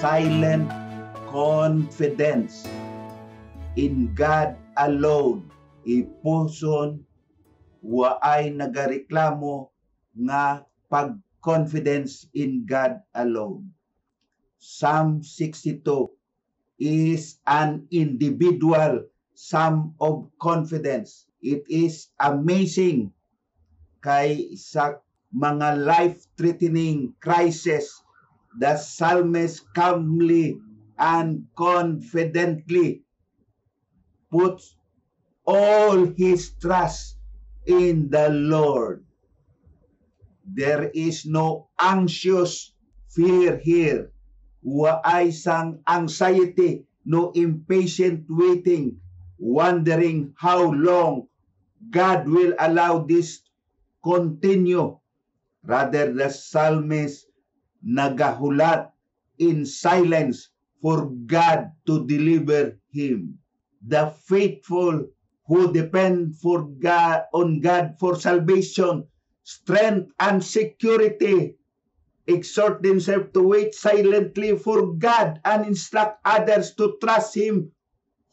silent confidence in God alone. Ipuson waay nagareklamo nga pag-confidence in God alone. Psalm 62 is an individual psalm of confidence. It is amazing kay sa mga life-threatening crisis, the psalmist calmly and confidently puts all his trust in the Lord. There is no anxious fear here. Waay sang anxiety, no impatient waiting, wondering how long God will allow this continue. Rather, the psalmist nagahulat in silence for God to deliver him. The faithful who depend on God for salvation, strength, and security exhort themselves to wait silently for God and instruct others to trust Him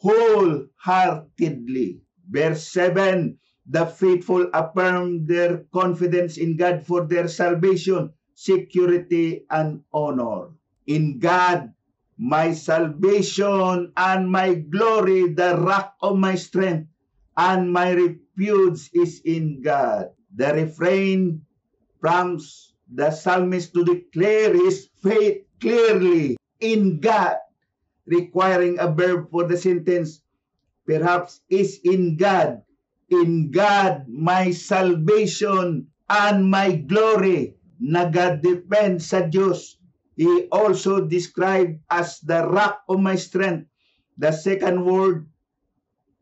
wholeheartedly. Verse 7, the faithful affirm their confidence in God for their salvation, security, and honor. In God, my salvation and my glory, the rock of my strength, and my refuge is in God. The refrain prompts the psalmist to declare his faith clearly in God, requiring a verb for the sentence, perhaps is in God. In God, my salvation and my glory. Nagadepend sa Diyos. He also described as the rock of my strength. The second word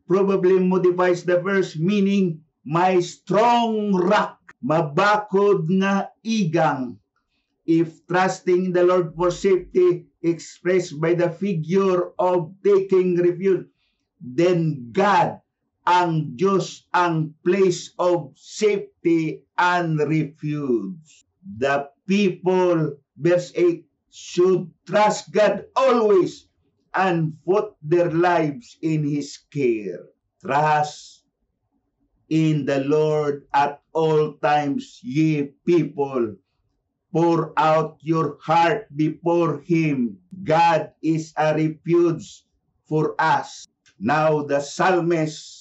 probably modifies the verse, meaning my strong rock. Mabakod nga igang. If trusting in the Lord for safety expressed by the figure of taking refuge, then God ang Diyos ang place of safety and refuge. The people, verse 8, should trust God always and put their lives in His care. Trust in the Lord at all times, ye people. Pour out your heart before Him. God is a refuge for us. Now the psalmist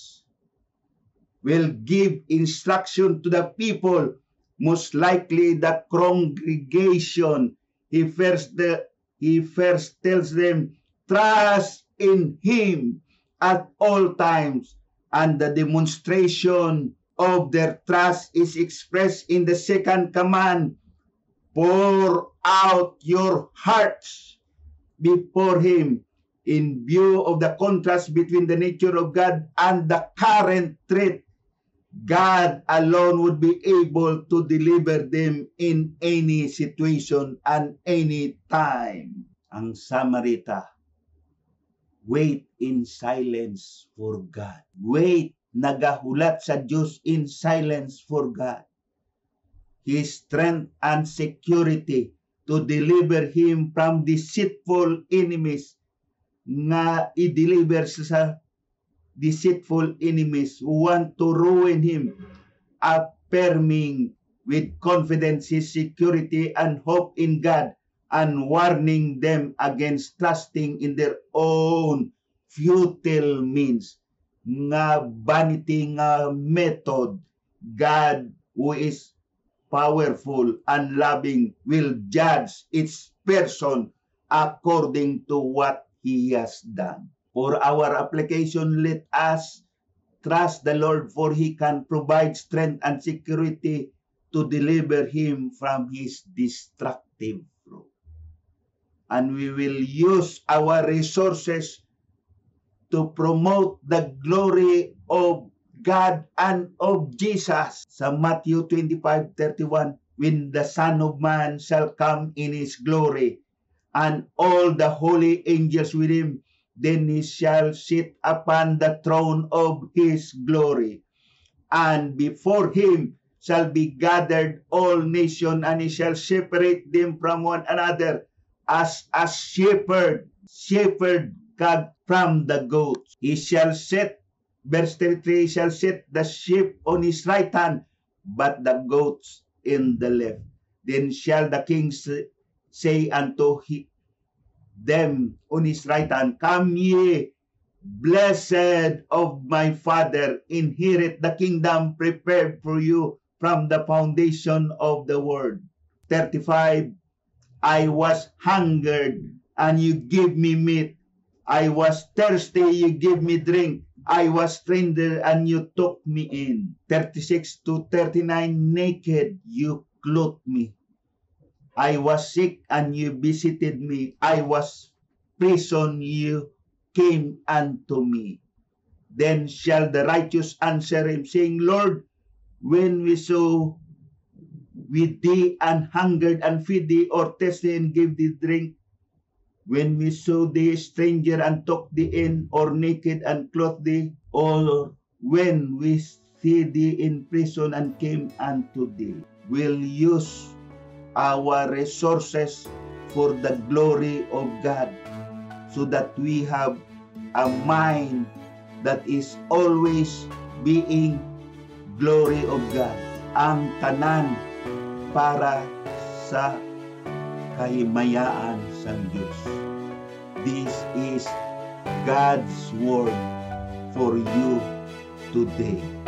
will give instruction to the people, most likely the congregation. He first tells them, trust in Him at all times. And the demonstration of their trust is expressed in the second command, pour out your hearts before Him. In view of the contrast between the nature of God and the current threat, God alone would be able to deliver them in any situation and any time. Ang Samaritan, wait in silence for God. Wait, nagahulat sa Diyos in silence for God. His strength and security to deliver him from deceitful enemies, nga i-deliver sa deceitful enemies who want to ruin him, affirming with confidence his security and hope in God, and warning them against trusting in their own futile means, nga vanity nga method. God, who is powerful and loving, will judge each person according to what he has done. For our application, let us trust the Lord, for He can provide strength and security to deliver him from his destructive fruit. And we will use our resources to promote the glory of God and of Jesus. Sa Matthew 25:31, when the Son of Man shall come in His glory, and all the holy angels with Him, then He shall sit upon the throne of His glory. And before Him shall be gathered all nations, and He shall separate them from one another, as a shepherd God from the goats. He shall set, verse 33, he shall set the sheep on his right hand, but the goats in the left. Then shall the king say unto them on his right hand, Come ye, blessed of my Father, inherit the kingdom prepared for you from the foundation of the world. 35, I was hungered, and you gave me meat. I was thirsty, you gave me drink. I was stranger, and you took me in. 36 to 39, naked, you clothed me. I was sick, and you visited me. I was prison, you came unto me. Then shall the righteous answer him, saying, Lord, when we saw with thee and hungered and feed thee, or thirsty and gave thee drink, when we saw thee stranger and took thee in, or naked and clothed thee, or when we see thee in prison and came unto thee. We'll use our resources for the glory of God, so that we have a mind that is always being glory of God. Ang tanan para sa kahimayaan sa Diyos. This is God's word for you today.